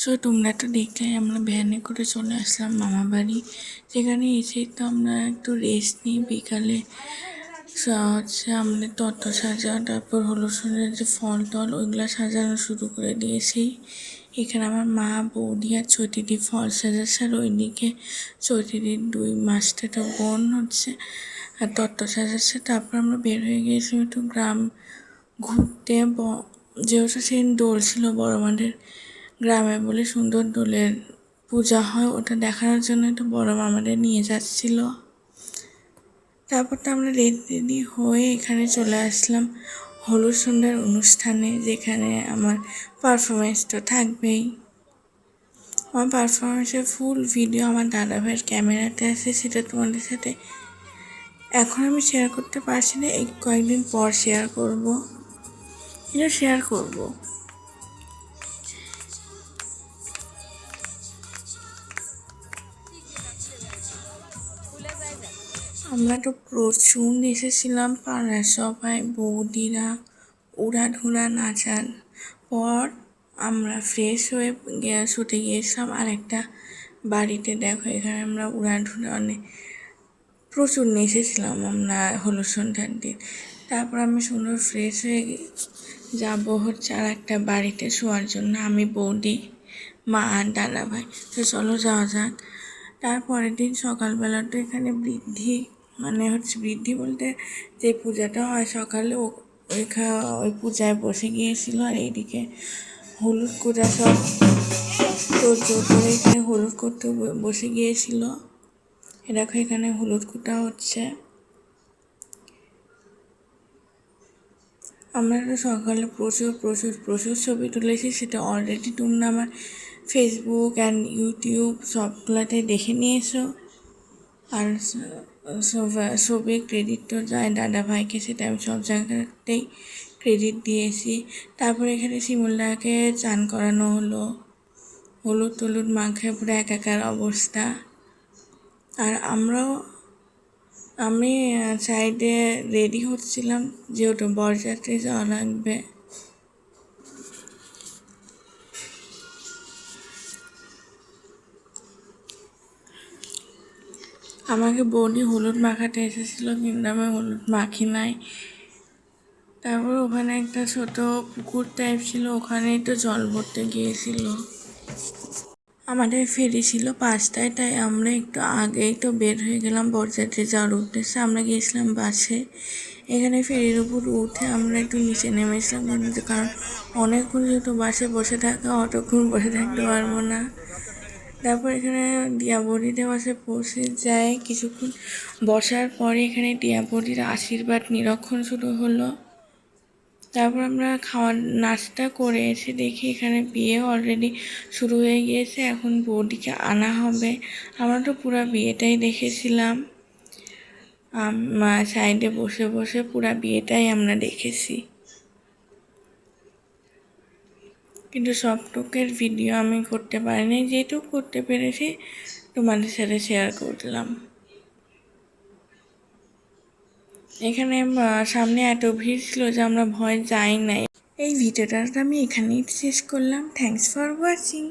So তোমরা তো দেখলে আমরা ভ্যানে করে চলে আসলাম মামা বাড়ি। সেখানে এসেই তো আমরা একটু রেস্ট নিই বিকালে। হচ্ছে আমাদের তত্ত্ব সাজা, তারপর হলো সুন্দর যে ফল টল ওইগুলো সাজানো শুরু করে দিয়েছি। এখানে আমার মা, বৌদি আর চৈতিদি ফল সাজাচ্ছে, আর ওইদিকে চৈতিদির 2 মাসটা বোন হচ্ছে আর তত্ত্ব সাজাচ্ছে। তারপর আমরা বের হয়ে গিয়েছিলাম একটু গ্রাম ঘুরতে। যেহেতু সেদিন দোল ছিল বড় মাঠের গ্রামে বলে, সুন্দর দোলের পূজা হয়, ওটা দেখানোর জন্য একটু বড় মামাদের নিয়ে যাচ্ছিল। তারপর তো আমরা রেডি হয়ে এখানে চলে আসলাম হলুদ সন্ধ্যার অনুষ্ঠানে, যেখানে আমার পারফরমেন্স তো থাকবেই। আমার পারফরমেন্সের ফুল ভিডিও আমার দাদাভাইয়ের ক্যামেরাতে আছে, সেটা তোমাদের সাথে এখন আমি শেয়ার করতে পারছি না, এই কয়েকদিন পর শেয়ার করব। আমরা তো প্রচুর এসেছিলাম পাড়ার সবাই, বৌদিরা উড়াধুরা নাচার পর আমরা ফ্রেশ হয়ে শুতে গিয়েছিলাম আর একটা বাড়িতে। দেখো এখানে আমরা উড়াধুরা প্রচুর নেচেছিলাম আমরা হলুদ সন্ধ্যার দিন। তারপর আমি সুন্দর ফ্রেশ হয়ে যাবো হচ্ছে আর একটা বাড়িতে শোয়ার জন্য, আমি, বৌদি, মা আর দাদা ভাই। তো চলো যাওয়া যাক। তারপরের দিন সকালবেলা তো এখানে বৃদ্ধি বলতে যে পূজাটা হয় সকালে, ওই পূজায় বসে গিয়েছিল। আর এইদিকে হলুদ কুড়া সব তোর জোর করে এখানে হলুদ করতে বসে গিয়েছিল। দেখো এখানে হলুদ কুটা হচ্ছে। আমরা তো সকালে প্রচুর প্রচুর প্রচুর ছবি তুলেছি, সেটা অলরেডি তোমরা আমার ফেসবুক অ্যান্ড ইউটিউব সবগুলোতে দেখে নিয়েছো। আর ছবির ক্রেডিট তো যায় দাদা ভাইকে, সেটা আমি সব জায়গাতেই ক্রেডিট দিয়েছি। তারপরে এখানে শিমুলদাকে চান করানো হলো, হলুদ টলুদ মাখে পুরো একাকার অবস্থা। আর আমি সাইডে রেডি হচ্ছিলাম, যেহেতু বরযাত্রী যাওয়া লাগবে। আমাকে বৌদি হলুদ মাখাতে এসেছিলো, কিন্তু আমি হলুদ মাখি নাই। তারপর ওখানে একটা ছোট পুকুর টাইপ ছিল, ওখানেই তো জল ভরতে গিয়েছিল। আমাদের ফেরি ছিল 5টায়, তাই আমরা একটু আগেই তো বের হয়ে গেলাম বরযাত্রী যাওয়ার উদ্দেশ্যে। আমরা গিয়েছিলাম বাসে। এখানে ফেরির উপর উঠে আমরা একটু নিচে নেমেছিলাম, কিন্তু কারণ অনেকক্ষণ যেহেতু বাসে বসে থাকা, অতক্ষণ বসে থাকতে পারবো না। তারপর এখানে টিয়াবড়িতে বাসে পৌঁছে যায়। কিছুক্ষণ বসার পরে এখানে টিয়াবড়ির আশীর্বাদ নিরীক্ষণ শুরু হলো। তারপর আমরা নাস্তা করে এসে দেখি এখানে বিয়ে অলরেডি শুরু হয়ে গিয়েছে, এখন বৌদিকে আনা হবে। আমরা তো পুরো বিয়েটাই দেখেছিলাম, সাইডে বসে বসে পুরো বিয়েটাই আমরা দেখেছি, কিন্তু সবটুকের ভিডিও আমি করতে পারিনি। যেটুকু করতে পেরেছি তোমাদের সাথে শেয়ার করলাম। এখানে সামনে এত ভিড় ছিল যে আমরা ভয় যাই নাই। এই ভিডিওটা আমি এখানেই শেষ করলাম। Thanks for watching.